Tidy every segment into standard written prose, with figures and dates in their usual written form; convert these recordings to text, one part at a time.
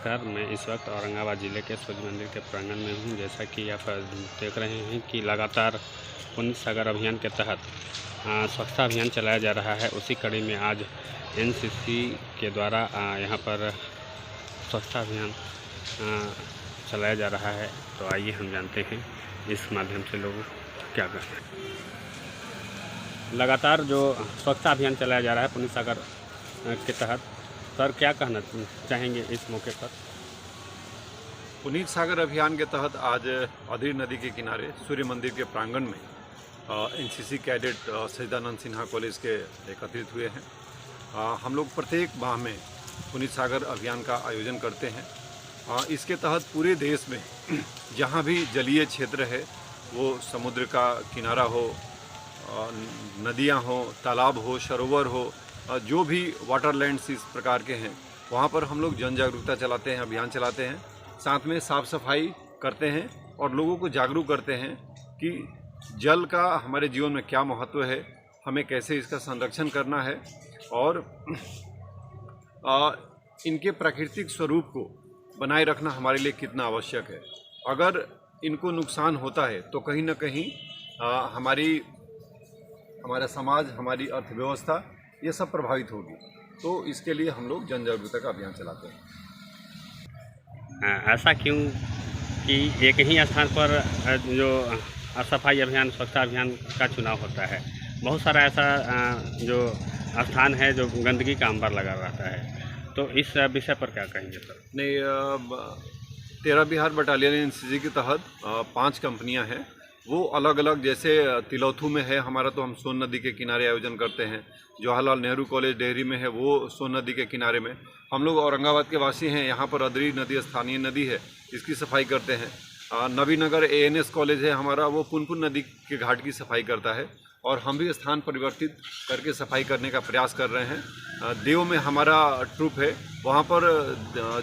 नमस्कार। मैं इस वक्त औरंगाबाद ज़िले के सूर्य मंदिर के प्रांगण में हूँ। जैसा कि आप देख रहे हैं कि लगातार पुण्य सागर अभियान के तहत स्वच्छता अभियान चलाया जा रहा है। उसी कड़ी में आज एनसीसी के द्वारा यहाँ पर स्वच्छता अभियान चलाया जा रहा है। तो आइए हम जानते हैं इस माध्यम से लोग क्या करते हैं। लगातार जो स्वच्छता अभियान चलाया जा रहा है पुण्य सागर के तहत, सर क्या कहना चाहेंगे इस मौके पर? पुनीत सागर अभियान के तहत आज अधीर नदी के किनारे सूर्य मंदिर के प्रांगण में एनसीसी कैडेट सच्चिदानंद सिन्हा कॉलेज के एकत्रित हुए हैं। हम लोग प्रत्येक माह में पुनीत सागर अभियान का आयोजन करते हैं। इसके तहत पूरे देश में जहाँ भी जलीय क्षेत्र है, वो समुद्र का किनारा हो, नदियाँ हो, तालाब हो, सरोवर हो, जो भी वाटरलैंड्स इस प्रकार के हैं, वहाँ पर हम लोग जन जागरूकता चलाते हैं, अभियान चलाते हैं। साथ में साफ सफाई करते हैं और लोगों को जागरूक करते हैं कि जल का हमारे जीवन में क्या महत्व है, हमें कैसे इसका संरक्षण करना है और इनके प्राकृतिक स्वरूप को बनाए रखना हमारे लिए कितना आवश्यक है। अगर इनको नुकसान होता है तो कहीं ना कहीं हमारा समाज, हमारी अर्थव्यवस्था ये सब प्रभावित होगी। तो इसके लिए हम लोग जन जागरूकता का अभियान चलाते हैं। ऐसा क्यों कि एक ही स्थान पर जो सफाई अभियान, स्वच्छता अभियान का चुनाव होता है? बहुत सारा ऐसा जो स्थान है जो गंदगी का अंबार लगा रहता है। तो इस विषय पर क्या कहेंगे सर? नहीं, 13 बिहार बटालियन एनसीसी के तहत 5 कंपनियां हैं। वो अलग अलग, जैसे तिलौथू में है हमारा, तो हम सोन नदी के किनारे आयोजन करते हैं। जवाहरलाल नेहरू कॉलेज डेहरी में है, वो सोन नदी के किनारे में। हम लोग औरंगाबाद के वासी हैं, यहाँ पर अदरी नदी स्थानीय नदी है, इसकी सफाई करते हैं। नबीनगर ANS कॉलेज है हमारा, वो पुनपुन नदी के घाट की सफाई करता है। और हम भी स्थान परिवर्तित करके सफाई करने का प्रयास कर रहे हैं। देव में हमारा ट्रुप है, वहाँ पर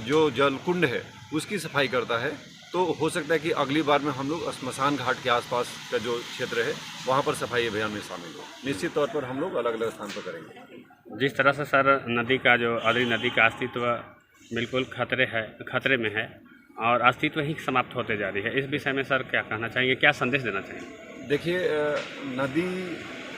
जो जलकुंड है उसकी सफाई करता है। तो हो सकता है कि अगली बार में हम लोग श्मशान घाट के आसपास का जो क्षेत्र है वहाँ पर सफाई अभियान में शामिल हो। निश्चित तौर पर हम लोग अलग अलग स्थान पर करेंगे। जिस तरह से सर नदी का जो अदरी नदी का अस्तित्व बिल्कुल खतरे में है और अस्तित्व ही समाप्त होते जा रही है, इस विषय में सर क्या कहना चाहेंगे, क्या संदेश देना चाहेंगे? देखिए, नदी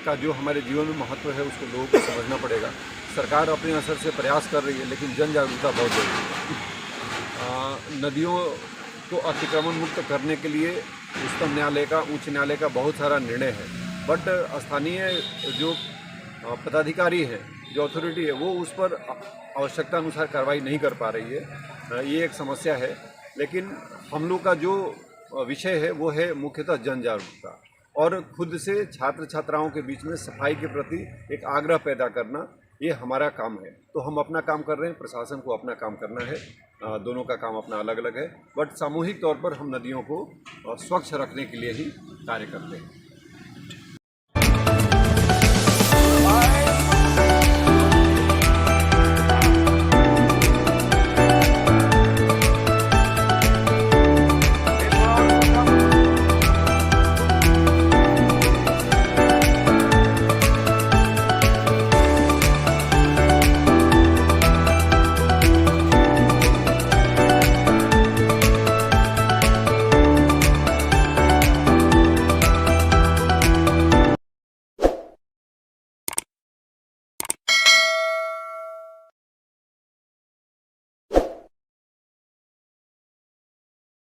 का जो हमारे जीवन में महत्व है उसको लोगों को समझना पड़ेगा। सरकार अपने असर से प्रयास कर रही है, लेकिन जन जागरूकता बहुत जरूरी है। नदियों को अतिक्रमण मुक्त करने के लिए उच्चतम न्यायालय का, उच्च न्यायालय का बहुत सारा निर्णय है, बट स्थानीय जो पदाधिकारी है, जो अथॉरिटी है, वो उस पर आवश्यकता अनुसार कार्रवाई नहीं कर पा रही है। ये एक समस्या है। लेकिन हम लोग का जो विषय है वो है मुख्यतः जन जागरूकता और खुद से छात्र छात्राओं के बीच में सफाई के प्रति एक आग्रह पैदा करना, ये हमारा काम है। तो हम अपना काम कर रहे हैं, प्रशासन को अपना काम करना है। दोनों का काम अपना अलग अलग है, बट सामूहिक तौर पर हम नदियों को स्वच्छ रखने के लिए ही कार्य करते हैं।